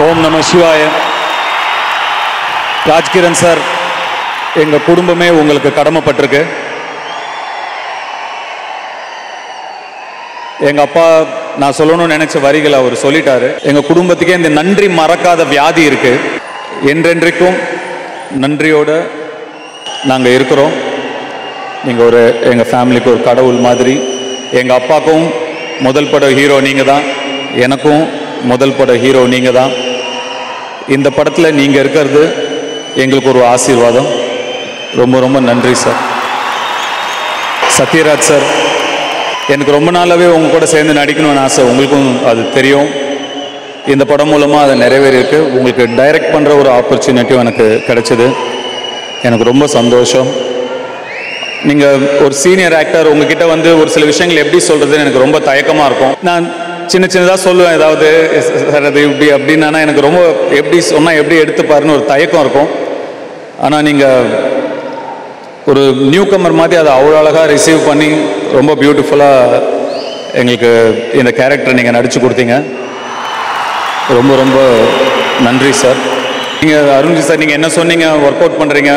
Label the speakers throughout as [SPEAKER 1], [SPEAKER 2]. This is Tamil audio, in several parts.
[SPEAKER 1] ஓம் நம சிவாய. ராஜ்கிரண் சார், எங்கள் குடும்பமே உங்களுக்கு கடமைப்பட்டிருக்கு. எங்கள் அப்பா நான் சொல்லணும்னு நினச்ச வரிகளை அவர் சொல்லிட்டாரு. எங்கள் குடும்பத்துக்கே இந்த நன்றி மறக்காத வியாதி இருக்கு. என்றென்றைக்கும் நன்றியோடு நாங்கள் இருக்கிறோம். நீங்கள் எங்கள் ஃபேமிலிக்கு ஒரு கடவுள் மாதிரி. எங்கள் அப்பாவுக்கும் முதல் பட ஹீரோ நீங்கள் தான், எனக்கும் முதல் பட ஹீரோ நீங்கள் தான். இந்த படத்தில் நீங்கள் இருக்கிறது எங்களுக்கு ஒரு ஆசீர்வாதம். ரொம்ப ரொம்ப நன்றி சார். சத்யராஜ் சார், எனக்கு ரொம்ப நாளாகவே உங்கள் கூட சேர்ந்து நடிக்கணும்னு ஆசை. உங்களுக்கும் அது தெரியும். இந்த படம் மூலமாக அது நிறைவேறியிருக்கு. உங்களுக்கு டைரக்ட் பண்ணுற ஒரு ஆப்பர்ச்சுனிட்டியும் எனக்கு கிடைச்சிது. எனக்கு ரொம்ப சந்தோஷம். நீங்கள் ஒரு சீனியர் ஆக்டர், உங்ககிட்ட வந்து ஒரு சில விஷயங்கள் எப்படி சொல்கிறதுன்னு எனக்கு ரொம்ப தயக்கமாக இருக்கும். நான் சின்னதாக சொல்லுவேன் ஏதாவது, சார் அது இப்படி அப்படின்னு. ஆனால் எனக்கு ரொம்ப எப்படி சொன்னால் எப்படி எடுத்துப்பாருன்னு ஒரு தயக்கம் இருக்கும். ஆனால் நீங்கள் ஒரு நியூ கமர் மாதிரி அதை அவ்வளோ அழகாக ரிசீவ் பண்ணி ரொம்ப பியூட்டிஃபுல்லாக எங்களுக்கு இந்த கேரக்டர் நீங்கள் நடித்து கொடுத்தீங்க. ரொம்ப ரொம்ப நன்றி சார். நீங்கள் அருண்ஜி சார், நீங்கள் என்ன சொன்னீங்க, ஒர்க் அவுட் பண்ணுறீங்க,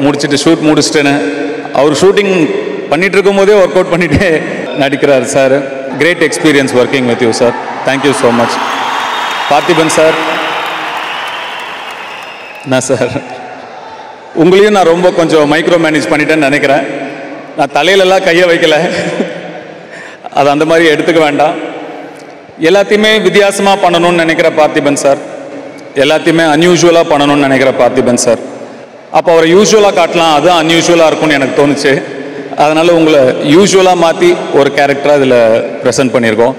[SPEAKER 1] முடிச்சுட்டு ஷூட் முடிச்சுட்டேன்னு. அவர் ஷூட்டிங் பண்ணிகிட்டு இருக்கும்போதே ஒர்க் அவுட் பண்ணிகிட்டே நடிக்கிறார் sir. Great experience working with you sir. Thank you so much. Parthiban sir, என்ன சார், உங்களையும் நான் ரொம்ப கொஞ்சம் மைக்ரோ மேனேஜ் பண்ணிட்டேன்னு நினைக்கிறேன். நான் தலையிலெல்லாம் கையை வைக்கல, அது அந்த மாதிரி எடுத்துக்க வேண்டாம். எல்லாத்தையுமே வித்தியாசமாக பண்ணணும்னு நினைக்கிற பார்த்திபன் சார், எல்லாத்தையுமே அன்யூஷுவலாக பண்ணணும்னு நினைக்கிற பார்த்திபன் சார். அப்போ அவரை யூஸ்வலாக காட்டலாம், அதுவும் அன்யூஷுவலாக இருக்கும்னு எனக்கு தோணுச்சு. அதனால் உங்களை யூஸ்வலாக மாற்றி ஒரு கேரக்டராக இதில் ப்ரெசென்ட் பண்ணியிருக்கோம்.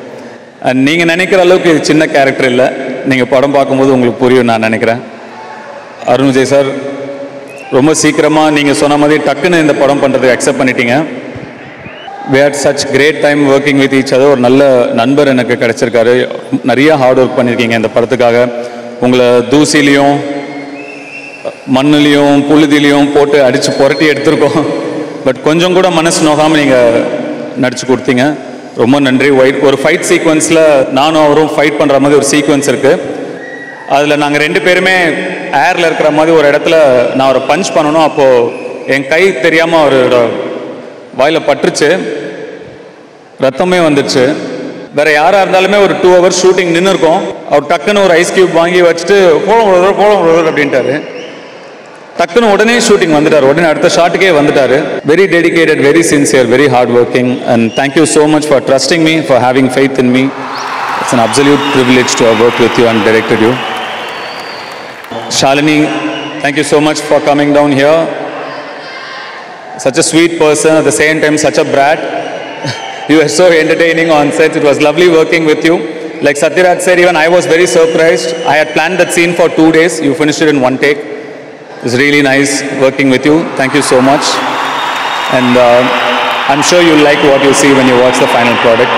[SPEAKER 1] நீங்கள் நினைக்கிற அளவுக்கு இது சின்ன கேரக்டர் இல்லை. நீங்கள் படம் பார்க்கும்போது உங்களுக்கு புரியும் நான் நினைக்கிறேன். அருண் விஜய் சார், ரொம்ப சீக்கிரமாக நீங்கள் சொன்ன மாதிரி டக்குன்னு இந்த படம் பண்ணுறதுக்கு அக்செப்ட் பண்ணிட்டீங்க. we had such great time working with each other. ஒரு நல்ல நண்பர் எனக்கு கிடச்சிருக்காரு. நிறைய ஹார்ட் ஒர்க் பண்ணியிருக்கீங்க இந்த படத்துக்காக. உங்களை தூசிலையும் மண்ணுலேயும் புழுதிலையும் போட்டு அடித்து புரட்டி எடுத்திருக்கோம். பட் கொஞ்சம் கூட மனசு நோகாமல் நீங்கள் நடித்து கொடுத்தீங்க. ரொம்ப நன்றி. ஒரு ஃபைட் சீக்வன்ஸில் நானும் அவரும் ஃபைட் பண்ணுற மாதிரி ஒரு சீக்வன்ஸ் இருக்குது. அதில் நாங்கள் ரெண்டு பேருமே ஏரில் இருக்கிற மாதிரி ஒரு இடத்துல நான் ஒரு பஞ்ச் பண்ணணும். அப்போது என் கை தெரியாமல் அவரோட வாயில் பட்டுருச்சு, ரத்தமே வந்துடுச்சு. வேறு யாராக இருந்தாலுமே ஒரு 2 hours ஷூட்டிங் நின்று இருக்கும். அவர் டக்குன்னு ஒரு ஐஸ் கியூப் வாங்கி வச்சுட்டு போடும் அப்படின்ட்டாரு. டக்குன்னு உடனே ஷூட்டிங் வந்துட்டார். உடனே அடுத்த ஷாட்டுக்கே வந்துட்டார். Very dedicated, very sincere, very hard working. And thank you so much for trusting me, for having faith in me. It's an absolute privilege to have worked with you and directed you. Shalini, thank you so much for coming down here. Such a sweet person, at the same time such a brat. You were so entertaining on set. It was lovely working with you. Like Satyaraj said, even I was very surprised. I had planned that scene for 2 days. You finished it in 1 take. It was really nice working with you. Thank you so much. And I'm sure you'll like what you see when you watch the final product.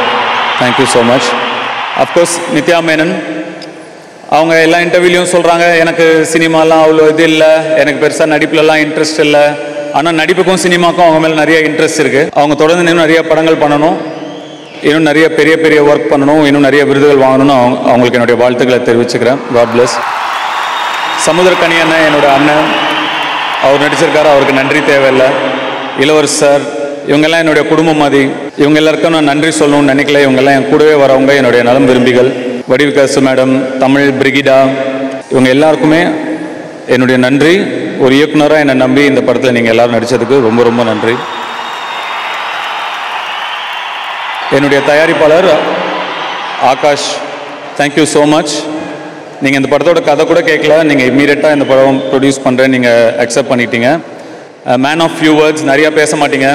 [SPEAKER 1] Thank you so much. Of course, Nithya Menon. அவங்க எல்லா இன்டர்வியூலையும் சொல்கிறாங்க, எனக்கு சினிமாலாம் அவ்வளோ இது இல்லை, எனக்கு பெருசாக நடிப்புலலாம் இன்ட்ரெஸ்ட் இல்லை. ஆனால் நடிப்புக்கும் சினிமாக்கும் அவங்க மேலே நிறைய இன்ட்ரெஸ்ட் இருக்குது. அவங்க தொடர்ந்து இன்னும் நிறைய படங்கள் பண்ணணும், இன்னும் நிறைய பெரிய பெரிய ஒர்க் பண்ணணும், இன்னும் நிறைய விருதுகள் வாங்கணும்னு அவங்களுக்கு என்னுடைய வாழ்த்துக்களை தெரிவிச்சுக்கிறேன். God plus. சமுத்திரக்கனி அண்ணன் என்னோட அண்ணன், அவர் நடிச்சிருக்காரு, அவருக்கு நன்றி தேவையில்லை. இளவரசர் சார், இவங்கெல்லாம் என்னுடைய குடும்பம் மாதிரி. இவங்க எல்லாருக்கும் நான் நன்றி சொல்லணும்னு நினைக்கல. இவங்கெல்லாம் என் கூடவே வரவங்க, என்னுடைய நலம் விரும்பிகள். வடிவிகாசு மேடம், தமிழ் பிரிகிடா, இவங்க எல்லாருக்குமே என்னுடைய நன்றி. ஒரு இயக்குனராக என்னை நம்பி இந்த படத்தில் நீங்கள் எல்லோரும் நடித்ததுக்கு ரொம்ப ரொம்ப நன்றி. என்னுடைய தயாரிப்பாளர் ஆகாஷ், தேங்க்யூ ஸோ மச். நீங்கள் இந்த படத்தோட கதை கூட கேட்கல, நீங்கள் இம்மீடியட்டாக இந்த படம் ப்ரொடியூஸ் பண்ணுறேன்னு நீங்கள் அக்செப்ட் பண்ணிட்டீங்க. மேன் ஆஃப் ஃபியூ வேர்ட்ஸ், நிறையா பேச மாட்டீங்க.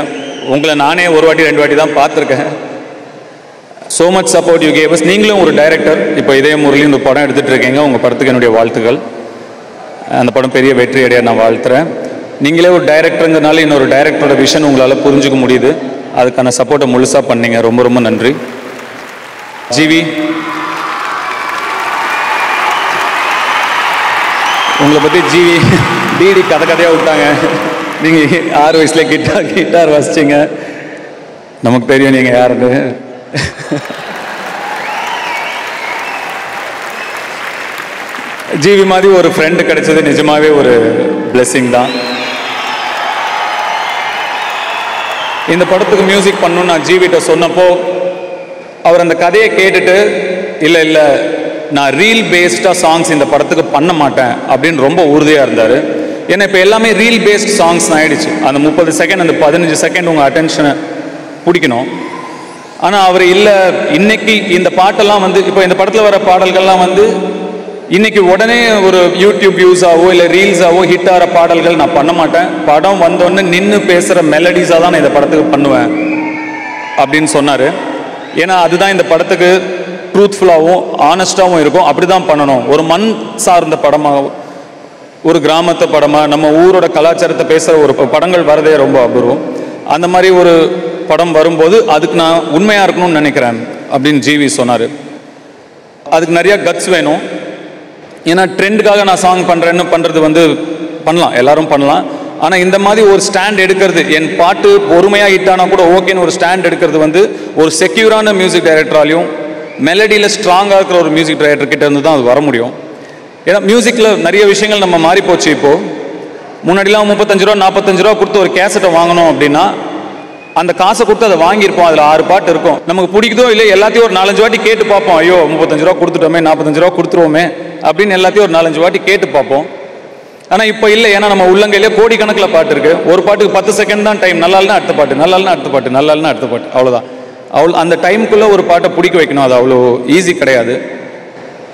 [SPEAKER 1] உங்களை நானே ஒரு வாட்டி 2 வாட்டி தான் பார்த்துருக்கேன். So much support you gave us. நீங்களும் ஒரு டைரக்டர், இப்போ இதே முறையில் இந்த படம் எடுத்துகிட்டு இருக்கீங்க. உங்கள் படத்துக்கு என்னுடைய வாழ்த்துக்கள். அந்த படம் பெரிய வெற்றி அடைய நான் வாழ்த்துறேன். நீங்களே ஒரு டைரக்டருங்கிறனால இன்னொரு டைரக்டரோட விஷன் உங்களால் புரிஞ்சுக்க முடியுது. அதுக்கான சப்போர்ட்டை முழுசாக பண்ணீங்க. ரொம்ப ரொம்ப நன்றி. ஜிவி, உங்களை பற்றி ஜிவி டிடி கதையாக விட்டாங்க. நீங்கள் 6 வயசுல கிட்டார் வாசிச்சிங்க. நமக்கு தெரியும் நீங்கள் யாருன்னு. ஜிவி மாதிரி ஒரு ஃப்ரெண்டு கிடைச்சது நிஜமாவே ஒரு பிளெஸிங் தான். இந்த படத்துக்கு மியூசிக் பண்ணணும்னு நான் ஜிவிட்ட சொன்னப்போ அவர் அந்த கதையை கேட்டுட்டு இல்லை நான் ரீல் பேஸ்டாக சாங்ஸ் இந்த படத்துக்கு பண்ண மாட்டேன் அப்படின்னு ரொம்ப உறுதியாக இருந்தார். ஏன்னா இப்போ எல்லாமே ரீல் பேஸ்ட் சாங்ஸ் ஆகிடுச்சு. அந்த 30 செகண்ட் அந்த 15 செகண்ட் உங்கள் அட்டென்ஷனை பிடிக்கணும். ஆனால் அவர் இல்லை, இன்னைக்கு இந்த பாட்டெல்லாம் வந்து இப்போ இந்த படத்தில் வர பாடல்கள்லாம் வந்து இன்னைக்கு உடனே ஒரு யூடியூப் வியூஸாவோ இல்லை ரீல்ஸாவோ ஹிட் ஆகிற பாடல்கள் நான் பண்ண மாட்டேன். படம் வந்தோடனே நின்று பேசுகிற மெலடிஸாக தான் நான் இந்த படத்துக்கு பண்ணுவேன் அப்படின்னு சொன்னார். ஏன்னா அதுதான் இந்த படத்துக்கு ட்ரூத்ஃபுல்லாகவும் ஆனஸ்டாகவும் இருக்கும். அப்படி தான் பண்ணணும். ஒரு மண் சார்ந்த படமாக, ஒரு கிராமத்து படமாக, நம்ம ஊரோட கலாச்சாரத்தை பேசுகிற ஒரு படங்கள் வரதே ரொம்ப அபூர்வம். அந்த மாதிரி ஒரு படம் வரும்போது அதுக்கு நான் உண்மையாக இருக்கணும்னு நினைக்கிறேன் அப்படின்னு ஜிவி சொன்னார். அதுக்கு நிறையா கட்ஸ் வேணும். ஏன்னா ட்ரெண்டுக்காக நான் சாங் பண்ணுறது வந்து பண்ணலாம், எல்லாரும் பண்ணலாம். ஆனால் இந்த மாதிரி ஒரு ஸ்டாண்ட் எடுக்கிறது, என் பாட்டு பொறுமையாக ஹிட்டானா கூட ஓகேன்னு ஒரு ஸ்டாண்ட் எடுக்கிறது வந்து ஒரு செக்யூரான மியூசிக் டைரக்டராலையும் மெலடியில் ஸ்ட்ராங்காக இருக்கிற ஒரு மியூசிக் டைரக்டர் கிட்ட இருந்து தான் அது வர முடியும். ஏன்னா மியூசிக்கில் நிறைய விஷயங்கள் நம்ம மாறி போச்சு. இப்போது முன்னாடிலாம் 35 ரூபா 45 ரூபா கொடுத்து ஒரு கேசட்டை வாங்கணும் அப்படின்னா அந்த காசை கொடுத்து அதை வாங்கியிருப்போம். அதில் 6 பாட்டு இருக்கும். நமக்கு பிடிக்குதோ இல்லை எல்லாத்தையும் ஒரு 4-5 வாட்டி கேட்டு பார்ப்போம். ஐயோ 35 ரூபா கொடுத்துட்டோமே, 45 ரூபா கொடுத்துருவோமே அப்படின்னு எல்லாத்தையும் ஒரு 4-5 வாட்டி கேட்டு பார்ப்போம். ஆனால் இப்போ இல்லை. ஏன்னா நம்ம உள்ளங்கையிலே கோடிக்கணக்கில் பாட்டு இருக்குது. ஒரு பாட்டுக்கு 10 செகண்ட் தான் டைம். நல்லா இல்லைனா அடுத்த பாட்டு, நல்லா இல்லைனா அடுத்த பாட்டு, நல்லா இல்லைனா அடுத்த பாட்டு, அவ்வளோதான். அந்த டைமுக்குள்ளே ஒரு பாட்டை பிடிக்க வைக்கணும். அது அவ்வளோ ஈஸி கிடையாது.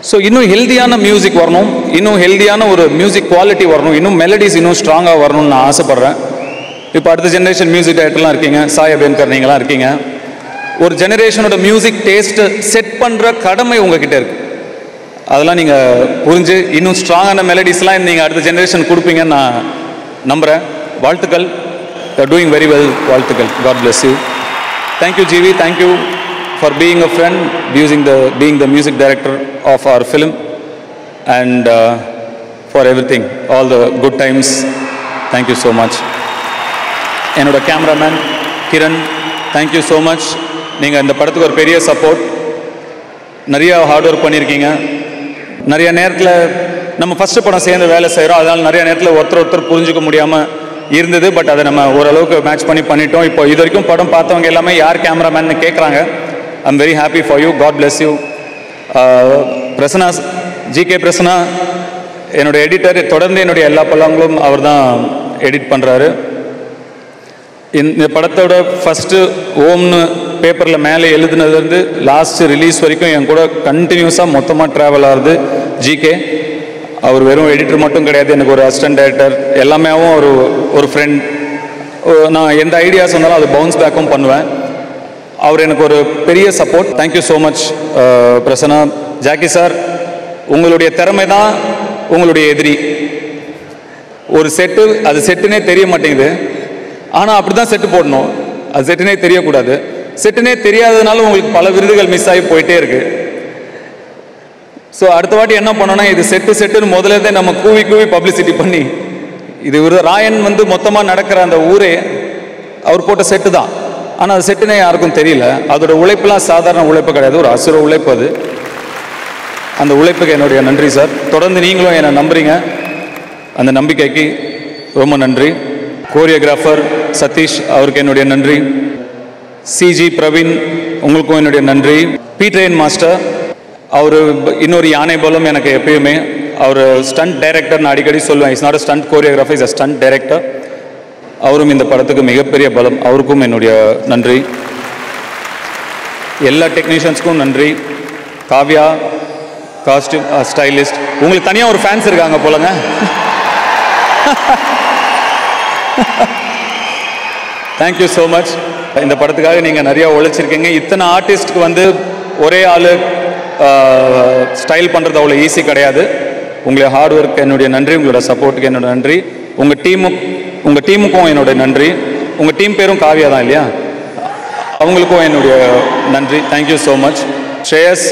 [SPEAKER 1] ஸோ இன்னும் ஹெல்தியான மியூசிக் வரணும், இன்னும் ஹெல்தியான ஒரு மியூசிக் குவாலிட்டி வரணும், இன்னும் மெலடிஸ் இன்னும் ஸ்ட்ராங்காக வரணும்னு நான் ஆசைப்பட்றேன். இப்போ அடுத்த ஜென்ரேஷன் மியூசிக் டைரக்டர்லாம் இருக்கீங்க, சாய் அபியன்கர் நீங்களாம் இருக்கீங்க. ஒரு ஜெனரேஷனோட மியூசிக் டேஸ்ட்டை செட் பண்ணுற கடமை உங்ககிட்ட இருக்குது. அதெல்லாம் நீங்கள் புரிஞ்சு இன்னும் ஸ்ட்ராங்கான மெலடிஸ்லாம் நீங்கள் அடுத்த ஜென்ரேஷன் கொடுப்பீங்கன்னு நான் நம்புகிறேன். வாழ்த்துக்கள். You are doing very well. வாழ்த்துக்கள். God bless you. Thank you GV. Thank you for being a friend, being the music director of our film, and for everything, all the good times. Thank you so much. என்னோட cameraman Kiran, thank you so much. நீங்கள் இந்த படத்துக்கு ஒரு பெரிய சப்போர்ட், நிறையா ஹார்ட் ஒர்க் பண்ணியிருக்கீங்க. நிறைய நேரத்தில் நம்ம ஃபஸ்ட்டு படம் சேர்ந்து வேலை செய்கிறோம். அதனால் நிறைய நேரத்தில் ஒருத்தர் புரிஞ்சுக்க முடியாமல் இருந்தது. பட் அதை நம்ம ஓரளவுக்கு மேட்ச் பண்ணிட்டோம். இப்போ இது வரைக்கும் படம் பார்த்தவங்க எல்லாமே யார் கேமராமேன்னு கேட்குறாங்க. I'm very happy for you. God bless you. Prasanna, GK Prasanna என்னோட எடிட்டர். தொடர்ந்து என்னுடைய எல்லா படங்களும் அவர் தான் எடிட் பண்ணுறாரு. இந்த படத்தோட ஃபஸ்ட்டு ஓம்னு பேப்பரில் மேலே எழுதுனதுலேருந்து லாஸ்ட்டு ரிலீஸ் வரைக்கும் என் கூட கண்டினியூஸாக மொத்தமாக ட்ராவல் ஆகுது GK. அவர் வெறும் எடிட்டர் மட்டும் கிடையாது, எனக்கு ஒரு அசிஸ்டன்ட் டைரக்டர், எல்லாமேவும் ஒரு ஃப்ரெண்ட். நான் எந்த ஐடியாஸ் வந்தாலும் அது பவுன்ஸ் பேக்கும் பண்ணுவேன். அவர் எனக்கு ஒரு பெரிய support. Thank you so much Prasanna. Jackie sir, உங்களுடைய திறமை தான் உங்களுடைய எதிரி. ஒரு செட்டு, அது செட்டுனே தெரிய மாட்டேங்குது. ஆனால் அப்படி தான் செட்டு போடணும். அது செட்டுனே தெரியக்கூடாது. செட்டுனே தெரியாததுனால உங்களுக்கு பல விருதுகள் மிஸ் ஆகி போயிட்டே இருக்கு. ஸோ அடுத்த வாட்டி என்ன பண்ணோன்னா, இது செட்டுன்னு முதல்ல நம்ம கூவி பப்ளிசிட்டி பண்ணி, இது ராயன் வந்து மொத்தமாக நடக்கிற அந்த ஊரே அவர் போட்ட செட்டு தான். ஆனால் அது செட்டுனே யாருக்கும் தெரியல. அதோட உழைப்புலாம் சாதாரண உழைப்பு கிடையாது, ஒரு அசுர உழைப்பு அது. அந்த உழைப்புக்கு என்னுடைய நன்றி சார். தொடர்ந்து நீங்களும் என்னை நம்புறீங்க, அந்த நம்பிக்கைக்கு ரொம்ப நன்றி. கோரியோகிராஃபர் சதீஷ், அவருக்கு என்னுடைய நன்றி. CG பிரவீன், உங்களுக்கும் என்னுடைய நன்றி. பீட்ரெயின் மாஸ்டர், அவர் இன்னொரு யானை போலும் எனக்கு எப்பயுமே. அவர் ஸ்டண்ட் டைரக்டர், நான் அடிக்கடி சொல்லுவேன். Is not a stunt choreographer, is a stunt director. அவரும் இந்த படத்துக்கு மிகப்பெரிய பலம். அவருக்கும் என்னுடைய நன்றி. எல்லா டெக்னீஷியன்ஸ்க்கும் நன்றி. காவ்யா, காஸ்டியூம் ஸ்டைலிஸ்ட், உங்களுக்கு தனியாக ஒரு ஃபேன்ஸ் இருக்காங்க போலங்க. Thank you so much. இந்த படத்துக்காக நீங்கள் நிறையா உழைச்சிருக்கீங்க. இத்தனை ஆர்டிஸ்ட்டுக்கு வந்து ஒரே ஆள் ஸ்டைல் பண்ணுறது அவ்வளோ ஈஸி கிடையாது. உங்களுடைய ஹார்ட் ஒர்க் என்னுடைய நன்றி. உங்களோட சப்போர்ட்டுக்கு என்னோட நன்றி. உங்கள் டீமுக்கும் என்னுடைய நன்றி. உங்கள் டீம் பேரும் காவியா தான் இல்லையா? அவங்களுக்கும் என்னுடைய நன்றி. Thank you so much. ஸ்ரேயஸ்,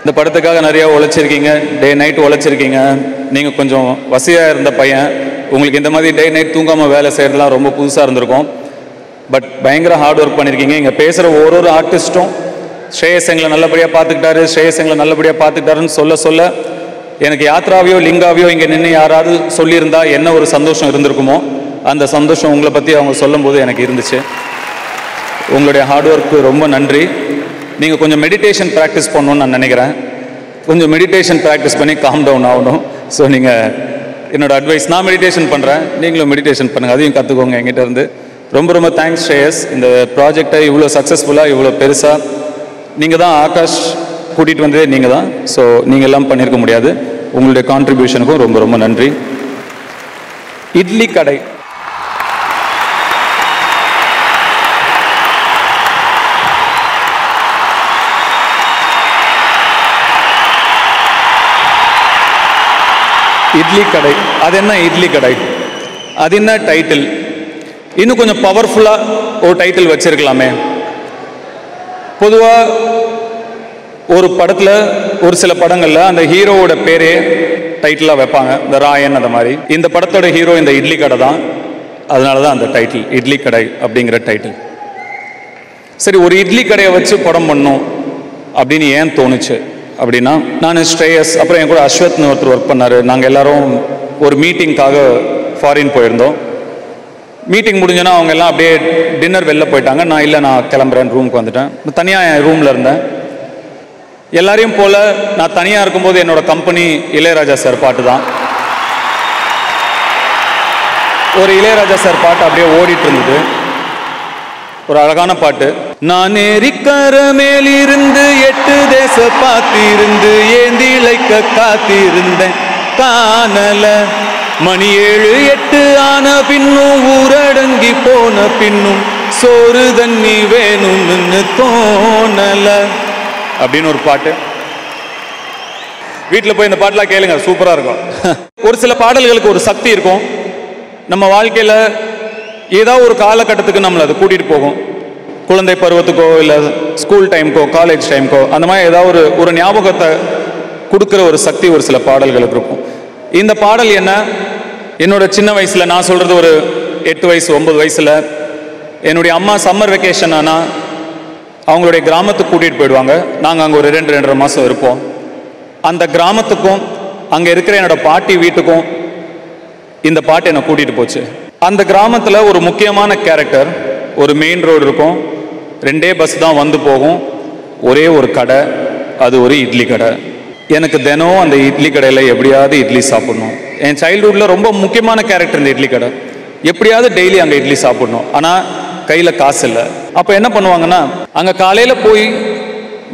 [SPEAKER 1] இந்த படத்துக்காக நிறையா உழைச்சிருக்கீங்க. Day night உழைச்சிருக்கீங்க. நீங்கள் கொஞ்சம் வசதியாக இருந்த பையன். உங்களுக்கு இந்த மாதிரி டே நைட் தூங்காமல் வேலை செய்கிறதுலாம் ரொம்ப புதுசாக இருந்திருக்கும். பட் பயங்கர ஹார்ட் ஒர்க் பண்ணியிருக்கீங்க. இங்கே பேசுகிற ஒரு ஆர்டிஸ்ட்டும் ஸ்ரேயஸ் எங்களை நல்லபடியாக பார்த்துக்கிட்டாருன்னு சொல்ல எனக்கு யாத்ராவையோ லிங்காவையோ இங்கே நின்று யாராவது சொல்லியிருந்தா என்ன ஒரு சந்தோஷம் இருந்திருக்குமோ அந்த சந்தோஷம் உங்களை பற்றி அவங்க சொல்லும்போது எனக்கு இருந்துச்சு. உங்களுடைய ஹார்ட் ஒர்க்கு ரொம்ப நன்றி. நீங்கள் கொஞ்சம் மெடிடேஷன் ப்ராக்டிஸ் பண்ணணும்னு நான் நினைக்கிறேன். கொஞ்சம் மெடிடேஷன் ப்ராக்டிஸ் பண்ணி காம் டவுன் ஆகணும். ஸோ நீங்கள் என்னோடய அட்வைஸ், நான் மெடிடேஷன் பண்ணுறேன், நீங்களும் மெடிடேஷன் பண்ணுங்கள், அதையும் கற்றுக்கோங்க என்கிட்ட இருந்து. ரொம்ப ரொம்ப தேங்க்ஸ் ஸ்ரேயஸ். இந்த ப்ராஜெக்டை இவ்வளோ சக்ஸஸ்ஃபுல்லாக இவ்வளோ பெருசாக நீங்கள் தான் ஆகாஷ் கூட்டிகிட்டு வந்ததே நீங்கள் தான். ஸோ நீங்கள் எல்லாம் பண்ணியிருக்க முடியாது. உங்களுடைய கான்ட்ரிபியூஷனுக்கும் ரொம்ப ரொம்ப நன்றி. இட்லி கடை, இட்லி கடை, அது என்ன இட்லி கடை, அது என்ன டைட்டில்? இன்னும் கொஞ்சம் பவர்ஃபுல்லாக ஒரு டைட்டில் வச்சிருக்கலாமே. பொதுவாக ஒரு படத்தில், ஒரு சில படங்களில் அந்த ஹீரோவோட பேரே டைட்டிலாக வைப்பாங்க, இந்த ராயன் அந்த மாதிரி. இந்த படத்தோட ஹீரோ இந்த இட்லி கடை தான், அதனால தான் அந்த டைட்டில் இட்லி கடை அப்படிங்கிற டைட்டில். சரி, ஒரு இட்லி கடையை வச்சு படம் பண்ணணும் அப்படின்னு ஏன் தோணுச்சு அப்படின்னா, நான் ஸ்ரேயஸ், அப்புறம் என் கூட அஸ்வத்னு ஒருத்தர் ஒர்க் பண்ணார். நாங்கள் எல்லாரும் ஒரு மீட்டிங்காக ஃபாரின் போயிருந்தோம். மீட்டிங் முடிஞ்சோன்னா அவங்க எல்லாம் அப்படியே டின்னர் வெளில போயிட்டாங்க. நான் இல்லை, நான் கிளம்புறேன், ரூமுக்கு வந்துட்டேன். தனியாக என் ரூமில் இருந்தேன். எல்லாரையும் போல் நான் தனியாக இருக்கும்போது என்னோட கம்பெனி இளையராஜா சார் பாட்டு தான். ஒரு இளையராஜா சார் பாட்டு அப்படியே ஓடிட்டு இருந்தது, ஒரு அழகான பாட்டு. நான் ஏரிக்கர மேலிருந்து 8 தேச பார்த்திருந்து ஏந்திழைக்க காத்திருந்தேன் காணல, மணி 7 8 ஆன பின்னும் ஊரடங்கி போன பின்னும் சோறு தண்ணி வேணும்னு தோணல அப்படின்னு ஒரு பாட்டு. வீட்டில் போய் இந்த பாட்டெலாம் கேளுங்க, சூப்பராக இருக்கும். ஒரு சில பாடல்களுக்கு ஒரு சக்தி இருக்கும். நம்ம வாழ்க்கையில் ஏதாவது ஒரு காலகட்டத்துக்கு நம்மளை அது கூட்டிகிட்டு போகும். குழந்தை பருவத்துக்கோ இல்லை ஸ்கூல் டைமுக்கோ காலேஜ் டைமுக்கோ அந்த மாதிரி ஏதாவது ஒரு ஞாபகத்தை கொடுக்குற ஒரு சக்தி ஒரு சில பாடல்களுக்கு இருக்கும். இந்த பாடல் என்ன, என்னோட சின்ன வயசில், நான் சொல்கிறது ஒரு 8 வயசு 9 வயசில் என்னுடைய அம்மா சம்மர் வெக்கேஷன் ஆனால் அவங்களுடைய கிராமத்துக்கு கூட்டிகிட்டு போயிடுவாங்க. நாங்கள் அங்கே ஒரு 2-2.5 மாதம் இருப்போம். அந்த கிராமத்துக்கும் அங்கே இருக்கிற என்னோடய பாட்டி வீட்டுக்கும் இந்த பாட்டு என்னை கூட்டிகிட்டு போச்சு. அந்த கிராமத்தில் ஒரு முக்கியமான கேரக்டர், ஒரு மெயின் ரோடு இருக்கும், 2 பஸ் தான் வந்து போகும், ஒரே ஒரு கடை, அது ஒரு இட்லி கடை. எனக்கு தினம் அந்த இட்லி கடையில் எப்படியாவது இட்லி சாப்பிடணும். என் சைல்டுஹுட்டில் ரொம்ப முக்கியமான கேரக்டர் இந்த இட்லி கடை. எப்படியாவது டெய்லி அங்கே இட்லி சாப்பிடணும். ஆனால் கையில் காசு இல்லை. அப்போ என்ன பண்ணுவாங்கன்னா, அங்கே காலையில் போய்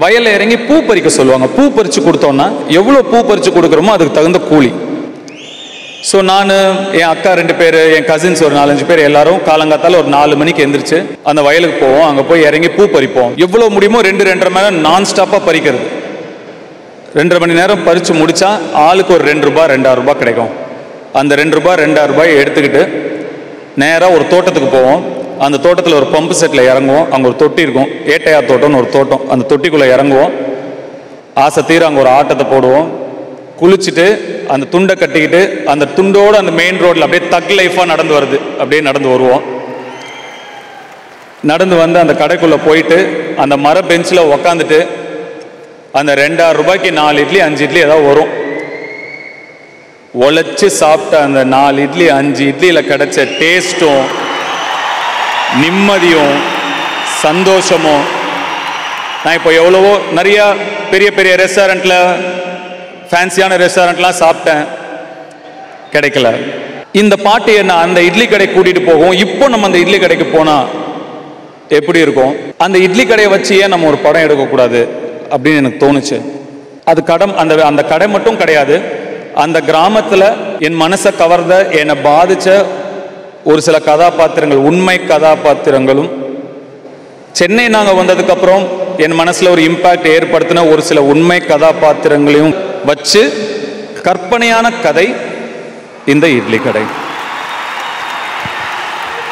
[SPEAKER 1] வயலில் இறங்கி பூ பறிக்க சொல்லுவாங்க. பூ பறித்து கொடுத்தோன்னா எவ்வளோ பூ பறித்து கொடுக்குறோமோ அதுக்கு தகுந்த கூலி. ஸோ நான், என் அக்கா 2 பேர், என் கசின்ஸ் ஒரு 4-5 பேர் எல்லாரும் காலங்காத்தால் ஒரு 4 மணிக்கு எந்திரிச்சு அந்த வயலுக்கு போவோம். அங்கே போய் இறங்கி பூ பறிப்போம். எவ்வளோ முடியுமோ 2-2.5 மணி நேரம் நான் ஸ்டாப்பாக பறிக்கிறது. 2.5 மணி நேரம் பறித்து முடித்தா ஆளுக்கு ஒரு 2 ரூபாய் 2.5 ரூபாய் கிடைக்கும். அந்த 2 ரூபாய் 2.5 ரூபாயை எடுத்துக்கிட்டு நேராக ஒரு தோட்டத்துக்கு போவோம். அந்த தோட்டத்தில் ஒரு பம்பு செட்டில் இறங்குவோம். அங்கே ஒரு தொட்டி இருக்கும், ஏட்டையார் தோட்டம்னு ஒரு தோட்டம். அந்த தொட்டிக்குள்ளே இறங்குவோம். ஆசை தீர அங்கே ஒரு ஆட்டத்தை போடுவோம். குளிச்சுட்டு அந்த துண்டை கட்டிக்கிட்டு அந்த துண்டோடு அந்த மெயின் ரோட்டில் அப்படியே தக் லைஃபாக நடந்து வருது, அப்படியே நடந்து வருவோம். நடந்து வந்து அந்த கடைக்குள்ளே போயிட்டு அந்த மர பெஞ்சில் உக்காந்துட்டு அந்த 2.5 ரூபாய்க்கு 4 இட்லி 5 இட்லி ஏதாவது வரும். உழைச்சி சாப்பிட்ட அந்த 4 இட்லி 5 இட்லியில் கிடைச்ச டேஸ்ட்டும் நிம்மதியும் சந்தோஷமும். நான் இப்போ எவ்வளவோ நிறையா பெரிய பெரிய ரெஸ்டாரண்ட்டில், ஃபேன்சியான ரெஸ்டாரண்ட்லாம் சாப்பிட்டேன், கிடைக்கல. இந்த பாட்டு என்ன அந்த இட்லி கடை கூட்டிகிட்டு போகும். இப்போ நம்ம அந்த இட்லி கடைக்கு போனால் எப்படி இருக்கும்? அந்த இட்லி கடையை வச்சு ஏன் நம்ம ஒரு படம் எடுக்கக்கூடாது அப்படின்னு எனக்கு தோணுச்சு. அது அந்த கடை மட்டும் கிடையாது, அந்த கிராமத்தில் என் மனசை கவர்ந்த, என்னை பாதித்த ஒரு சில கதாபாத்திரங்கள், உண்மை கதாபாத்திரங்களும், சென்னை நாங்கள் வந்ததுக்கப்புறம் என் மனசில் ஒரு இம்பேக்ட் ஏற்படுத்தின ஒரு சில உண்மை கதாபாத்திரங்களையும் வச்சு கற்பனையான கதை இந்த இட்லி கடை.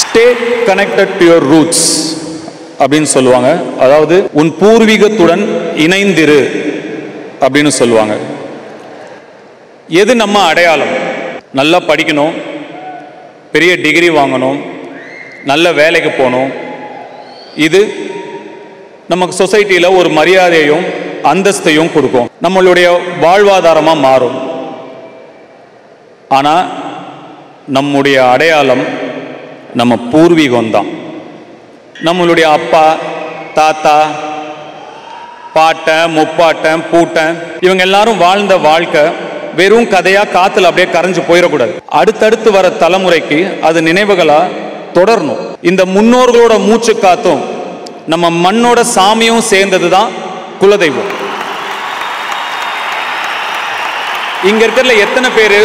[SPEAKER 1] Stay connected to your roots அப்படின்னு சொல்லுவாங்க. அதாவது உன் பூர்வீகத்துடன் இணைந்திரு அப்படின்னு சொல்லுவாங்க. எது நம்ம அடையாளம்? நல்லா படிக்கணும், பெரிய டிகிரி வாங்கணும், நல்ல வேலைக்கு போகணும். இது நமக்கு சொசைட்டியில் ஒரு மரியாதையும் அந்தஸ்தையும் கொடுக்கும், நம்மளுடைய வாழ்வாதாரமாக மாறும். ஆனால் நம்முடைய அடையாளம் நம்ம பூர்வீகம்தான். நம்மளுடைய அப்பா, தாத்தா, பாட்டன், முப்பாட்டன், பூட்டன் இவங்க எல்லாரும் வாழ்ந்த வாழ்க்கை வெறும் கதையாக காற்றுல அப்படியே கரைஞ்சு போயிடக்கூடாது. அடுத்தடுத்து வர தலைமுறைக்கு அது நினைவுகளாக தொடரணும். இந்த முன்னோர்களோட மூச்சு காத்தும் நம்ம மண்ணோட சாமியும் சேர்ந்தது தான் குலதெய்வம். இங்க இருக்கிறதுல எத்தனை பேர்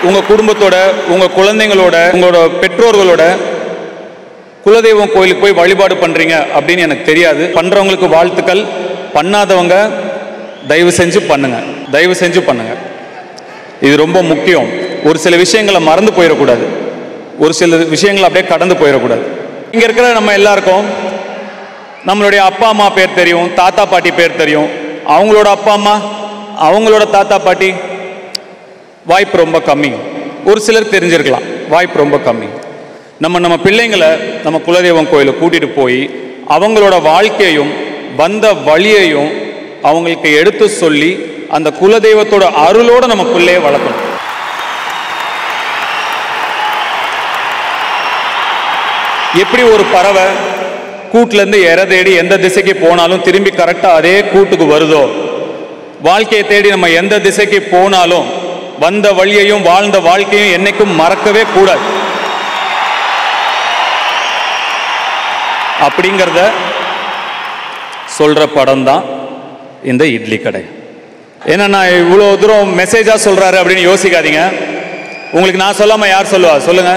[SPEAKER 1] உங்க குடும்பத்தோட, உங்க குழந்தைங்களோட, உங்களோட பெற்றோர்களோட குலதெய்வம் கோயிலுக்கு போய் வழிபாடு பண்றீங்க அப்படின்னு எனக்கு தெரியாது. பண்றவங்களுக்கு வாழ்த்துக்கள், பண்ணாதவங்க தயவு செஞ்சு பண்ணுங்க, தயவு செஞ்சு பண்ணுங்க. இது ரொம்ப முக்கியம். ஒரு சில விஷயங்களை மறந்து போயிடக்கூடாது, ஒரு சில விஷயங்களை அப்படியே கடந்து போயிடக்கூடாது. இங்க இருக்கிற நம்ம எல்லாருக்கும் நம்மளுடைய அப்பா அம்மா பேர் தெரியும், தாத்தா பாட்டி பேர் தெரியும். அவங்களோட அப்பா அம்மா, அவங்களோட தாத்தா பாட்டி வாய்ப்பு ரொம்ப கம்மி. ஒரு சிலர் தெரிஞ்சிருக்கலாம், வாய்ப்பு ரொம்ப கம்மி. நம்ம பிள்ளைங்களை நம்ம குலதெய்வம் கோயிலுக்கு கூட்டிட்டு போய் அவங்களோட வாழ்க்கையையும் வந்த வழியையும் அவங்களுக்கு எடுத்து சொல்லி அந்த குலதெய்வத்தோட அருளோட நம்ம பிள்ளையை வளர்க்கணும். எப்படி ஒரு பறவை கூட்டிலேருந்து இறை தேடி எந்த திசைக்கு போனாலும் திரும்பி கரெக்டாக அதே கூட்டுக்கு வருதோ, வாழ்க்கையை தேடி நம்ம எந்த திசைக்கு போனாலும் வந்த வழியையும் வாழ்ந்த வாழ்க்கையும் என்னைக்கும் மறக்கவே கூடாது. அப்படிங்கிறத சொல்ற படம் தான் இந்த இட்லி கடை. ஏன்னா நான் இவ்வளோ தூரம் மெசேஜா சொல்றாரு அப்படின்னு யோசிக்காதீங்க. உங்களுக்கு நான் சொல்லாம யார் சொல்லுவா சொல்லுங்க?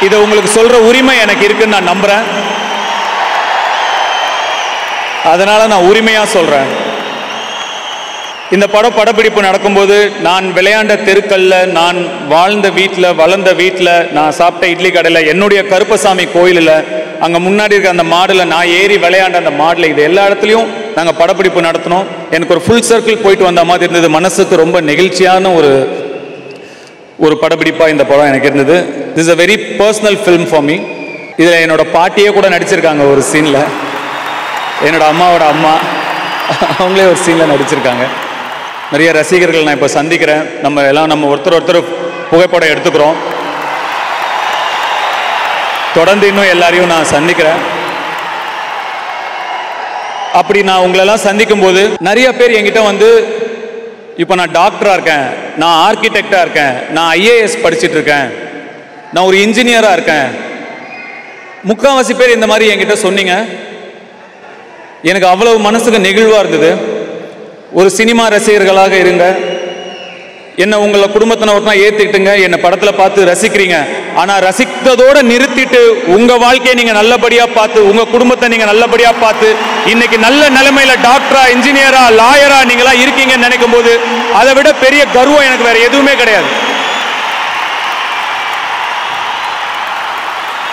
[SPEAKER 1] இதை உங்களுக்கு சொல்ற உரிமை எனக்கு இருக்குன்னு நான் நம்புறேன். அதனால நான் உரிமையா சொல்றேன். இந்த படப்பிடிப்பு நடக்கும்போது நான் விளையாண்ட தெருக்கல்ல, நான் வாழ்ந்த வீட்டில், வளர்ந்த வீட்டில், நான் சாப்பிட்ட இட்லி கடையில், என்னுடைய கருப்பசாமி கோயிலில், அங்கே முன்னாடி இருக்க அந்த மாடில் நான் ஏறி விளையாண்ட அந்த மாடில், இது எல்லா இடத்துலையும் நாங்கள் படப்பிடிப்பு நடத்தினோம். எனக்கு ஒரு ஃபுல் சர்க்கிள் போயிட்டு வந்த மாதிரி இருந்தது. மனசுக்கு ரொம்ப நெகிழ்ச்சியான ஒரு படப்பிடிப்பாக இந்த படம் எனக்கு இருந்தது. This is a very personal film for me. இதில் என்னோட பாட்டியே கூட நடிச்சிருக்காங்க ஒரு சீனில். என்னோட அம்மாவோட அம்மா அவங்களே ஒரு சீனில் நடிச்சிருக்காங்க. நிறைய ரசிகர்கள் நான் இப்போ சந்திக்கிறேன். நம்ம ஒருத்தர் புகைப்படம் எடுத்துக்கிறோம். தொடர்ந்து இன்னும் எல்லாரையும் நான் சந்திக்கிறேன். அப்படி நான் உங்களெல்லாம் சந்திக்கும் போது நிறைய பேர் என்கிட்ட வந்து, இப்போ நான் டாக்டராக இருக்கேன், நான் ஆர்கிடெக்டாக இருக்கேன், நான் IAS படிச்சுட்டு இருக்கேன், நான் ஒரு இன்ஜினியராக இருக்கேன், முக்கால்வாசி பேர் இந்த மாதிரி என்கிட்ட சொன்னீங்க. எனக்கு அவ்வளவு மனசுக்கு நெகிழ்வாக இருந்தது. ஒரு சினிமா ரசிகர்களாக இருங்க, என்ன உங்களை குடும்பத்தினவர்னா ஏற்றுக்கிட்டுங்க, என்னை படத்தில் பார்த்து ரசிக்கிறீங்க. ஆனால் ரசித்ததோடு நிறுத்திட்டு உங்கள் வாழ்க்கையை நீங்கள் நல்லபடியாக பார்த்து, உங்கள் குடும்பத்தை நீங்கள் நல்லபடியாக பார்த்து, இன்னைக்கு நல்ல நிலைமையில டாக்டரா, இன்ஜினியரா, லாயரா நீங்களா இருக்கீங்கன்னு நினைக்கும் போது அதை விட பெரிய கர்வம் எனக்கு வேற எதுவுமே கிடையாது.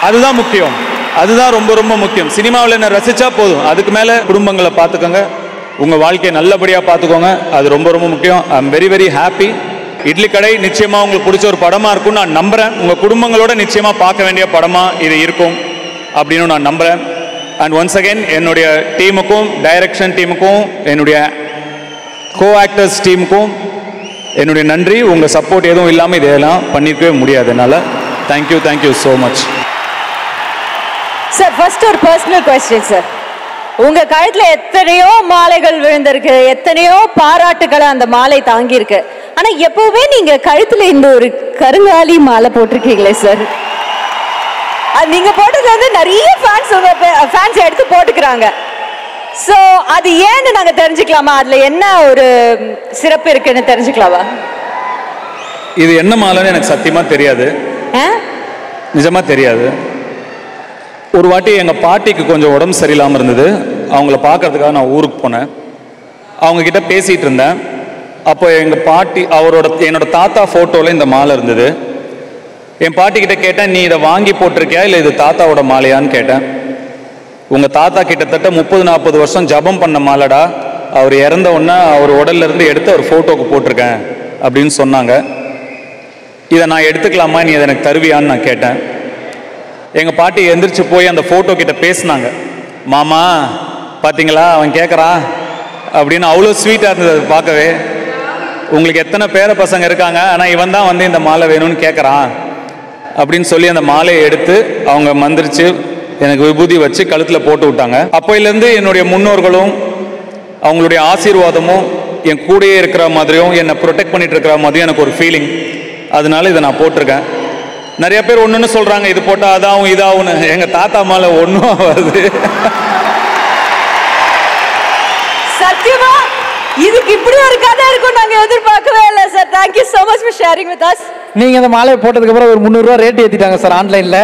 [SPEAKER 1] அதுதான் முக்கியம், அதுதான் ரொம்ப ரொம்ப முக்கியம். சினிமாவில் என்ன ரசிச்சா போதும், அதுக்கு மேலே குடும்பங்களை பார்த்துக்கோங்க, உங்கள் வாழ்க்கையை நல்லபடியாக பார்த்துக்கோங்க. அது ரொம்ப ரொம்ப முக்கியம். I am very very happy. Idli கடை நிச்சயமாக உங்களுக்கு பிடிச்ச ஒரு படமாக இருக்கும்னு நான் நம்புகிறேன். உங்கள் குடும்பங்களோட நிச்சயமாக பார்க்க வேண்டிய படமாக இது இருக்கும் அப்படின்னு நான் நம்புகிறேன். அண்ட் ஒன்ஸ் அகெயின் என்னுடைய டீமுக்கும், டைரக்ஷன் டீமுக்கும், என்னுடைய கோ ஆக்டர்ஸ் டீமுக்கும் என்னுடைய நன்றி. உங்கள் சப்போர்ட் எதுவும் இல்லாமல் இதெல்லாம் பண்ணியிருக்கவே முடியாது என்னால். Thank you so much.
[SPEAKER 2] Sir, first ஒரு பர்சனல் கொஸ்டின் சார். உங்க கழுத்துல எத்தனையோ மாலைகள் விழுந்திருக்கு, எத்தனையோ பாராட்டுகளை அந்த மாலை தாங்கி இருக்கு. ஆனா எப்பவுமே நீங்க கழுத்துல இந்த ஒரு கருங்காலி மாலை போட்டிருக்கீங்களே சார், அது நீங்க போட்டது வந்து நிறைய ஃபேன்ஸ் எடுத்து போட்டுக்கிறாங்க. சோ அது ஏன்னு நாங்க தெரிஞ்சுக்கலாமா? அதுல என்ன ஒரு சிறப்பு இருக்குன்னு தெரிஞ்சுக்கலாமா?
[SPEAKER 1] இது என்ன மாலைன்னு எனக்கு சத்தியமா தெரியாது, நிஜமா தெரியாது. ஒரு வாட்டி எங்கள் பாட்டிக்கு கொஞ்சம் உடம்பு சரியில்லாமல் இருந்தது. அவங்கள பார்க்கறதுக்காக நான் ஊருக்கு போனேன். அவங்கக்கிட்ட பேசிகிட்டு இருந்தேன். அப்போ எங்கள் பாட்டி என்னோட தாத்தா ஃபோட்டோவில் இந்த மாலை இருந்தது. என் பாட்டிக்கிட்ட கேட்டேன், நீ இதை வாங்கி போட்டிருக்கியா இல்லை இது தாத்தாவோட மாலையான்னு கேட்டேன். உங்கள் தாத்தா கிட்டத்தட்ட 30-40 வருஷம் ஜபம் பண்ண மாலைடா, அவர் இறந்த உடனே அவர் உடல்லேருந்து எடுத்து அவர் ஃபோட்டோவுக்கு போட்டிருக்கேன் அப்படின்னு சொன்னாங்க. இதை நான் எடுத்துக்கலாமா, நீ இதை எனக்கு தருவியான்னு நான் கேட்டேன். எங்கள் பாட்டி எந்திரிச்சு போய் அந்த ஃபோட்டோ கிட்ட பேசினாங்க. மாமா பார்த்தீங்களா, அவன் கேட்குறான் அப்படின்னு அவ்வளோ ஸ்வீட்டாக இருந்தது அது பார்க்கவே. உங்களுக்கு எத்தனை பேர பசங்க இருக்காங்க, ஆனால் இவன் தான் வந்து இந்த மாலை வேணும்னு கேட்குறான் அப்படின்னு சொல்லி அந்த மாலையை எடுத்து அவங்க மந்திரிச்சு எனக்கு விபூதி வச்சு கழுத்தில் போட்டு விட்டாங்க. அப்போயிலேருந்து என்னுடைய முன்னோர்களும் அவங்களுடைய ஆசீர்வாதமும் என் கூடயே இருக்கிற மாதிரியும் என்னை ப்ரொடெக்ட் பண்ணிட்டு இருக்கிற மாதிரியும் எனக்கு ஒரு ஃபீலிங். அதனால இதை நான் போட்டிருக்கேன். நிறைய பேர் ஒன்றுன்னு சொல்கிறாங்க, இது போட்டால் அதாகும் இதாகும்னு. எங்கள் தாத்தா மாலை ஒன்றும் ஆகாது.
[SPEAKER 2] சத்தியமா இதுக்கு இப்படி ஒரு கதை இருக்கும் நாங்க எதிர்பார்க்கவே இல்லை sir. Thank you so much for sharing with us.
[SPEAKER 3] நீங்க அந்த மாலையை போட்டதுக்கு அப்புறம் ஒரு 300 ரூபா ரேட் ஏத்திட்டாங்க சார் ஆன்லைன்ல.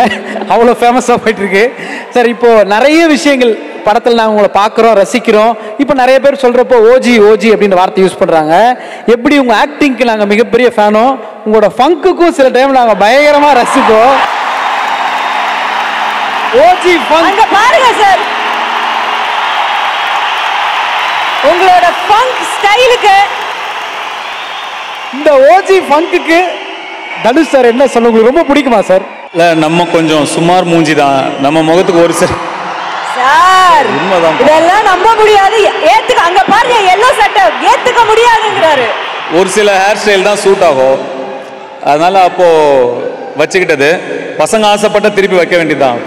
[SPEAKER 3] அவ்வளோ ஃபேமஸாக போயிட்டு இருக்கு சார். இப்போ நிறைய விஷயங்கள் படத்தில் நாங்கள் உங்களை பார்க்குறோம், ரசிக்கிறோம். இப்போ நிறைய பேர் சொல்றப்போ ஓஜி ஓஜி அப்படின்னு வார்த்தை யூஸ் பண்றாங்க. எப்படி உங்க ஆக்டிங்க்கு நாங்கள் மிகப்பெரிய ஃபேனோ, உங்களோட ஃபங்குக்கும் சில டைம் நாங்கள் பயங்கரமா ரசிப்போம். ஓஜி ஃபங்க்
[SPEAKER 2] பாருங்க சார், உங்களோட ஃபங்க் ஸ்டைலுக்கு,
[SPEAKER 3] இந்த ஓஜி ஃபங்குக்கு தனுஷ் சார் என்ன சொல்ல உங்களுக்கு ரொம்ப பிடிக்குமா சார்?
[SPEAKER 1] இல்லை, நம்ம கொஞ்சம் சுமார் மூஞ்சி தான், நம்ம முகத்துக்கு ஒரு சார்
[SPEAKER 2] இதெல்லாம் நம்ப முடியாது. ஏத்துக்க அங்க பாருங்க எல்லோ சட்டை ஏத்துக்க முடியாதுங்கிறாரு.
[SPEAKER 1] ஒரு சில ஹேர் ஸ்டைல் தான் சூட் ஆகும், அதனால அப்போ வச்சுக்கிட்டது. பசங்க ஆசைப்பட்ட திருப்பி வைக்க வேண்டியதுதான்.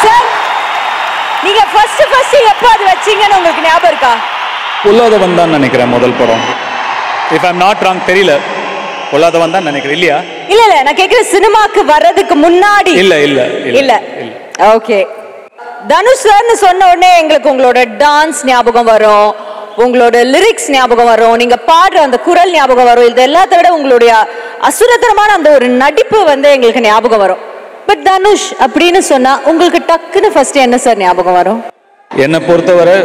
[SPEAKER 2] சார் நீங்க ஃபர்ஸ்ட் எப்ப அது வச்சீங்கன்னு உங்களுக்கு ஞாபகம் இருக்கா?
[SPEAKER 1] பொல்லாதவன் தான் நினைக்கிறேன் முதல் படம். If I am not wrong, தெரியல. பொல்லாதவன் தான் நினைக்கிறேன். இல்லையா?
[SPEAKER 2] இல்ல இல்ல, நான் கேக்குறேன் சினிமாக்கு வர்றதுக்கு முன்னாடி.
[SPEAKER 1] இல்ல இல்ல
[SPEAKER 2] இல்ல. ஓகே, தனுஷ் சார்னு சொன்ன உடனே எங்களுக்கு உங்களோட டான்ஸ் ஞாபகம் வரும், உங்களோட லிரிக்ஸ் ஞாபகம் வரும், நீங்க பாடுற அந்த குரல் ஞாபகம் வரும். இது எல்லாத்த விட உங்களுடைய அசுரத்தனமான அந்த ஒரு நடிப்பு வந்து எங்களுக்கு ஞாபகம் வரும். பட் தனுஷ் அப்படின்னு சொன்னா உங்களுக்கு டக்குன்னு ஃபர்ஸ்ட் என்ன சார் ஞாபகம் வரும்?
[SPEAKER 1] என்னை பொறுத்தவரை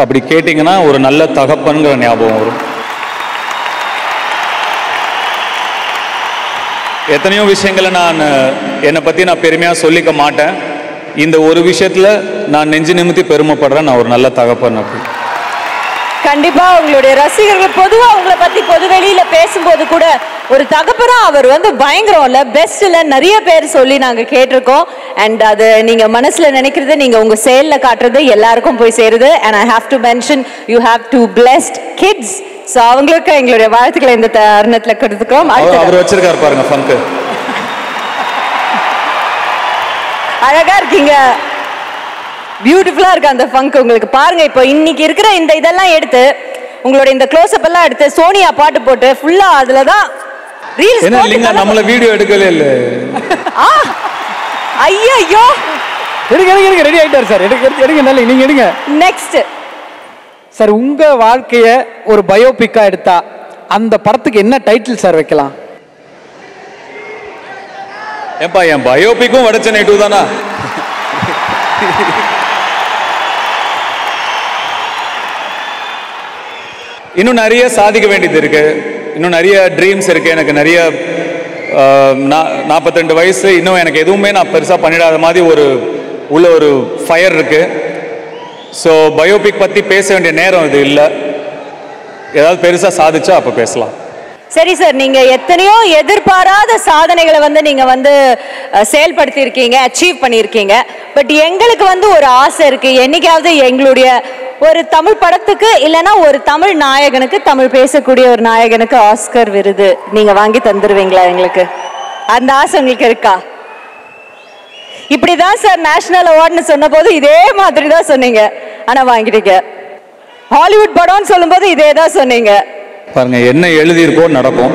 [SPEAKER 1] அப்படி கேட்டீங்கன்னா ஒரு நல்ல தகப்பன்கிற ஞாபகம் வரும். எத்தனையோ விஷயங்களை நான் என்னை பற்றி நான் பெருமையாக சொல்லிக்க மாட்டேன். இந்த ஒரு விஷயத்தில் நான் நெஞ்சு நிமித்தி பெருமைப்படுறேன், நான் ஒரு நல்ல தகப்பன். அப்படி
[SPEAKER 2] கண்டிப்பா உங்களுடைய ரசிகர்கள் பொதுவா உங்களை பத்தி பொது வெளியில பேசும்போது கூட ஒரு தகப்பனா அவர் வந்து பயங்கரம் இல்ல, பெஸ்ட் இல்ல, நிறைய பேர் சொல்லி நாங்க கேட்டிருக்கோம். அண்ட் அது நீங்க மனசுல நினைக்கிறது நீங்க உங்க செயல்ல காட்டுறது எல்லாருக்கும் போய் சேருது. And I have to mention you have to blessed kids. So அவங்களுக்கு எங்களுடைய வாழ்த்துக்களை இந்த தருணத்துல கொடுத்துக்கிறோம்.
[SPEAKER 1] அவர் வச்சிருக்காரு பாருங்க ஃபங்க்,
[SPEAKER 2] அழகா இருக்கீங்க, பியூட்டிஃபுல்லா இருக்கு அந்த ஃபங்க் உங்களுக்கு. பாருங்க இப்போ இன்னைக்கு இருக்கிற இந்த இதெல்லாம் எடுத்து உங்களோட இந்த க்ளோஸ் அப் எல்லாம் எடுத்து சோனியா பாட்டு போட்டு ஃபுல்லா அதுலதான் ரீல்ஸ்.
[SPEAKER 1] என்ன இல்லைங்க, நம்மள வீடியோ எடுக்கவே இல்லை.
[SPEAKER 2] ஐயோ
[SPEAKER 3] எடுங்க ரெடி ஆயிட்டார் சார். எடுங்க நல்ல நீங்க எடுங்க.
[SPEAKER 2] நெக்ஸ்ட்
[SPEAKER 3] சார், உங்க வாழ்க்கைய ஒரு பயோபிக்கா எடுத்தா அந்த படத்துக்கு என்ன டைட்டில் சார் வைக்கலாம்?
[SPEAKER 1] ஏப்பா என் பயோபிக்கும் வடச்சென்னை 2 தானா? இன்னும் நிறைய சாதிக்க வேண்டியது இருக்கு, இன்னும் நிறைய ட்ரீம்ஸ் இருக்கு. எனக்கு நிறைய 42 வயசு, இன்னும் எனக்கு எதுவுமே நான் பெருசாக பண்ணிடாத மாதிரி உள்ள ஒரு ஃபயர் இருக்கு. ஸோ பயோபிக் பற்றி பேச வேண்டிய நேரம் இது இல்லை. ஏதாவது பெருசாக சாதிச்சா அப்போ பேசலாம்.
[SPEAKER 2] சரி சார், நீங்க எத்தனையோ எதிர்பாராத சாதனைகளை வந்து நீங்க வந்து செயல்படுத்தி இருக்கீங்க, அச்சீவ் பண்ணியிருக்கீங்க. பட் எங்களுக்கு வந்து ஒரு ஆசை இருக்கு, என்னைக்காவது எங்களுடைய ஒரு தமிழ் படத்துக்கு இல்லைன்னா ஒரு தமிழ் நாயகனுக்கு, தமிழ் பேசக்கூடிய ஒரு நாயகனுக்கு ஆஸ்கர் விருது நீங்க வாங்கி தந்துருவீங்களா எங்களுக்கு? அந்த ஆசை உங்களுக்கு இருக்கா? இப்படிதான் சார் நேஷனல் அவார்ட்னு சொன்ன போது இதே மாதிரி தான் சொன்னீங்க, ஆனா வாங்கிட்டீங்க. ஹாலிவுட் படம்னு சொல்லும் போது இதே தான் சொன்னீங்க.
[SPEAKER 1] பாருங்க, என்ன எழுதியிருக்கோ நடக்கும்.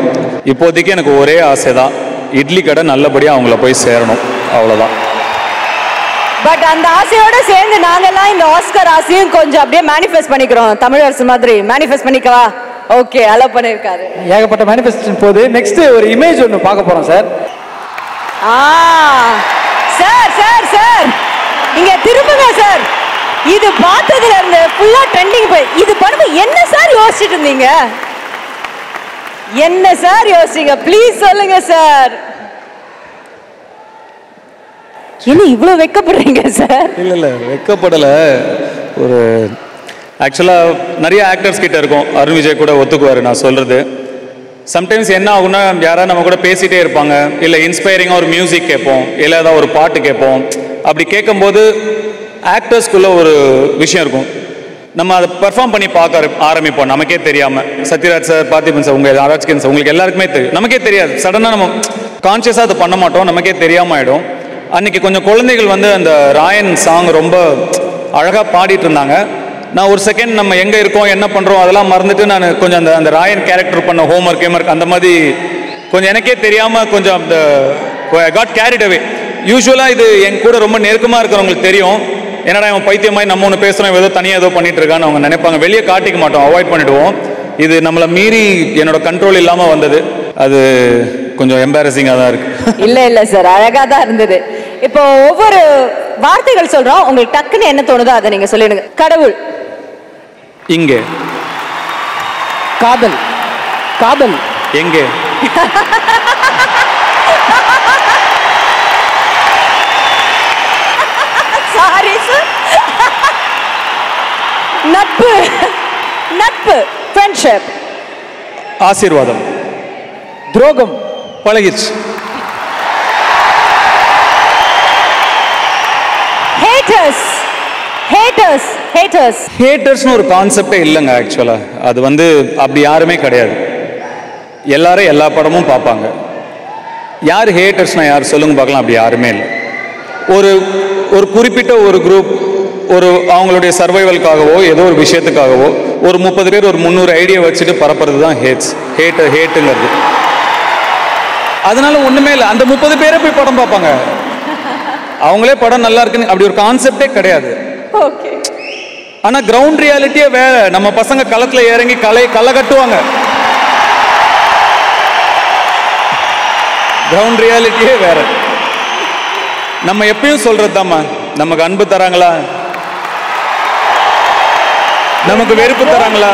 [SPEAKER 1] இப்போதைக்கு எனக்கு ஒரே ஆசை தான், இட்லி கடை நல்லபடியாக அவங்கள போய் சேரணும், அவ்வளோதான்.
[SPEAKER 2] பட் அந்த ஆசையோட சேர்ந்து நாங்கெல்லாம் இந்த ஆஸ்கர் ஆசையும் கொஞ்சம் அப்படியே மேனிஃபெஸ்ட் பண்ணிக்கிறோம். தமிழரசு மாதிரி மேனிஃபெஸ்ட் பண்ணிக்கவா? ஓகே, அலோ பண்ணிருக்காரு.
[SPEAKER 3] ஏகப்பட்ட மேனிஃபெஸ்டேஷன் போகுது. நெக்ஸ்ட் ஒரு இமேஜ் ஒன்று பார்க்க போறோம் சார்.
[SPEAKER 2] சார் சார் சார் இங்க திரும்புங்க சார். இது பார்த்ததுல இருந்து ஃபுல்லா ட்ரெண்டிங் போய் இது பாருங்க. என்ன சார் யோசிச்சுட்டு இருந்தீங்க? என்ன சார் யோசிச்சீங்க? ப்ளீஸ் சொல்லுங்க சார். என்ன இவ்வளவு வெக்கப்படுறீங்க சார்?
[SPEAKER 1] இல்லை வெக்கப்படலை. ஒரு ஆக்சுவலாக நிறைய ஆக்டர்ஸ் கிட்ட இருக்கும், அருண் விஜய் கூட ஒத்துக்குவார் நான் சொல்கிறது. சம்டைம்ஸ் என்ன ஆகுன்னா, யாராவது நம்ம கூட பேசிகிட்டே இருப்பாங்க, இல்லை இன்ஸ்பைரிங்காக ஒரு மியூசிக் கேட்போம், இல்லை ஏதாவது ஒரு பாட்டு கேட்போம். அப்படி கேட்கும்போது ஆக்டர்ஸ்குள்ளே ஒரு விஷயம் இருக்கும், நம்ம அதை பெர்ஃபார்ம் பண்ணி பார்க்க ஆரம்பிப்போம் நமக்கே தெரியாமல். சத்யராஜ் சார், பார்த்திபன் சார், உங்கள் ராஜ்கிரண் சார், உங்களுக்கு எல்லாருக்குமே தெரியும். நமக்கே தெரியாது, சடனாக நம்ம கான்ஷியஸாக அதை பண்ண மாட்டோம், நமக்கே தெரியாமல் ஆகிடும். அன்றைக்கி கொஞ்சம் குழந்தைகள் வந்து அந்த ராயன் சாங் ரொம்ப அழகாக பாடிட்டு இருந்தாங்க. நான் ஒரு செகண்ட் நம்ம எங்கே இருக்கோம், என்ன பண்ணுறோம் அதெல்லாம் மறந்துட்டு நான் கொஞ்சம் அந்த ராயன் கேரக்டர் பண்ண ஹோம்ஒர்க் அந்த மாதிரி கொஞ்சம் எனக்கே தெரியாமல் கொஞ்சம் அந்த காட் கேரிட் அவே. யூஸ்வலாக இது என் கூட ரொம்ப நெருக்கமாக இருக்கிறவங்களுக்கு தெரியும், என்னடா இவன் பைத்தியமாய் நம்ம ஒன்று பேசுகிறோம், ஏதோ தனியாக ஏதோ பண்ணிட்டு இருக்கான்னு அவங்க நினைப்பாங்க. வெளியே காட்டிக்க மாட்டோம், அவாய்ட் பண்ணிவிடுவோம். இது நம்மளை மீறி என்னோட கண்ட்ரோல் இல்லாமல் வந்தது. அது கொஞ்சம் எம்பாரசிங்காக தான் இருக்குது.
[SPEAKER 2] இல்லை சார், அழகாக தான் இருந்தது. இப்போ ஒவ்வொரு வார்த்தைகள் சொல்கிறோம், உங்களுக்கு டக்குன்னு என்ன தோணுதோ அதை நீங்கள் சொல்லிடுங்க. கடவுள்,
[SPEAKER 1] இங்கே.
[SPEAKER 3] காதல், காதல்
[SPEAKER 1] எங்கே.
[SPEAKER 2] Sorry sir. நட்பு, நட்பு, ஃப்ரெண்ட்ஷிப்.
[SPEAKER 1] ஆசீர்வாதம்.
[SPEAKER 3] துரோகம்.
[SPEAKER 1] பழகிடுச்சு.
[SPEAKER 2] Haters, haters, haters.
[SPEAKER 1] ஹேட்டர்ஸ்னு ஒரு கான்செப்டே இல்லைங்க ஆக்சுவலாக. அது வந்து அப்படி யாருமே கிடையாது. எல்லாரும் எல்லா படமும் பார்ப்பாங்க. யார் ஹேட்டர்ஸ்னா யார் சொல்லுங்க பார்க்கலாம். அப்படி யாருமே இல்லை. ஒரு குறிப்பிட்ட ஒரு குரூப் ஒரு அவங்களுடைய சர்வைவல்காகவோ ஏதோ ஒரு விஷயத்துக்காகவோ ஒரு 30 பேர் ஒரு 300 ஐடியா வச்சுட்டு பரப்புறது தான் ஹேட்டுங்கிறது. அதனால ஒன்றுமே இல்லை. அந்த 30 பேரை போய் படம் பார்ப்பாங்க, அவங்களே படம் நல்லா இருக்குன்னு அப்படி ஒரு கான்செப்டே கிடையாது. ஆனால் கிரவுண்ட் ரியாலிட்டியே வேற. நம்ம பசங்க களத்தில் இறங்கி களை கட்டுவாங்க. கிரவுண்ட் ரியாலிட்டியே வேற. நம்ம எப்பயும் சொல்றது தாம்மா, நமக்கு அன்பு தராங்களா, நமக்கு வெறுப்பு தராங்களா,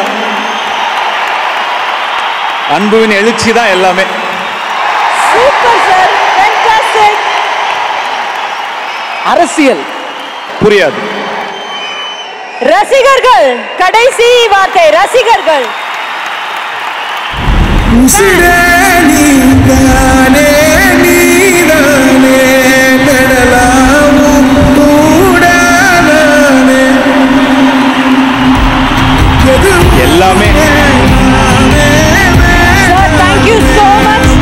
[SPEAKER 1] அன்புவின் எழுச்சி தான் எல்லாமே.
[SPEAKER 2] Super sir, fantastic.
[SPEAKER 3] அரசியல்
[SPEAKER 1] புரியாது.
[SPEAKER 2] ரசிகர்கள், கடைசி வார்த்தை ரசிகர்கள்.
[SPEAKER 1] எல்லாமே.
[SPEAKER 2] Thank you so much.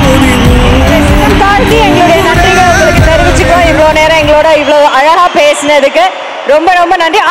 [SPEAKER 2] தாண்டி எங்களுடைய நன்றிகளை உங்களுக்கு தெரிவிச்சுக்கோ. இவ்வளோ நேரம் எங்களோட இவ்வளோ அழகா பேசினதுக்கு ரொம்ப ரொம்ப நன்றி.